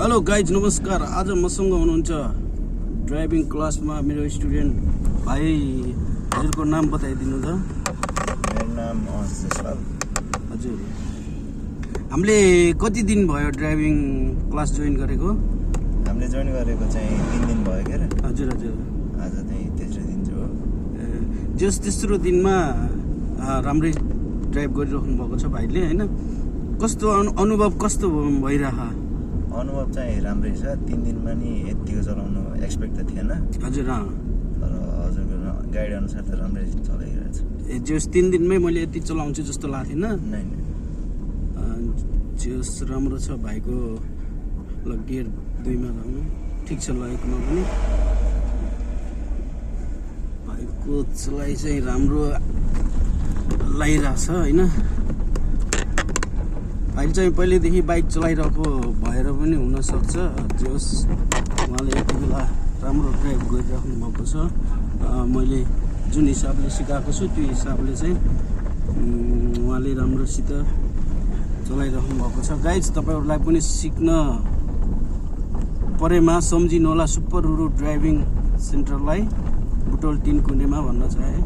Hello guys नमस्कार। आज मसँग हुनुहुन्छ ड्राइभिङ क्लासमा मेरो स्टुडेन्ट भाइ। हजुरको नाम बताइदिनु त। मेरो नाम जसपाल। हजुर, हामीले कति दिन भयो ड्राइभिङ क्लास जोइन गरेको? हामीले जोइन गरेको चाहिँ 3 दिन भयो के। हजुर हजुर, आज चाहिँ तेस्रो दिन हो। जस तेस्रो दिनमा राम्रै ड्राइभ गरिराख्नु भएको छ भाइले, होइन? कस्तो अनुभव कस्तो भइरह? अनुभव चाहिँ राम्रै छ। 3 दिनमा नि यतिको चलाउनु एक्सपेक्ट त थिएन। हजुर, तर हजुरको गाइड अनुसार त राम्रै चलाइरहेछ। जस 3 दिनमै मैले यति चलाउँछु जस्तो लाग्थेन। नै जस राम्रो छ भाइको। ल गियर 2मा लाउनु ठिक छ लगेकोमा पनि। भाइको चलाइ चाहिँ राम्रो लागिरहेछ, होइन? भाइले चाहिँ पहिल्यैदेखि बाइक चलाइरहेको भएर पनि हुनसक्छ। जस उहाँले यति बेला राम्रो ड्राइभ गरिराख्नु भएको छ। मैले जुन हिसाबले सिकाएको छु त्यो हिसाबले चाहिँ उहाँले राम्रोसित चलाइराख्नु भएको छ। गाइज, तपाईँहरूलाई पनि सिक्न परेमा सम्झिनु होला सुपर रुरु ड्राइभिङ सेन्टरलाई, बुटोल 3 कुनेमा भन्न चाहे।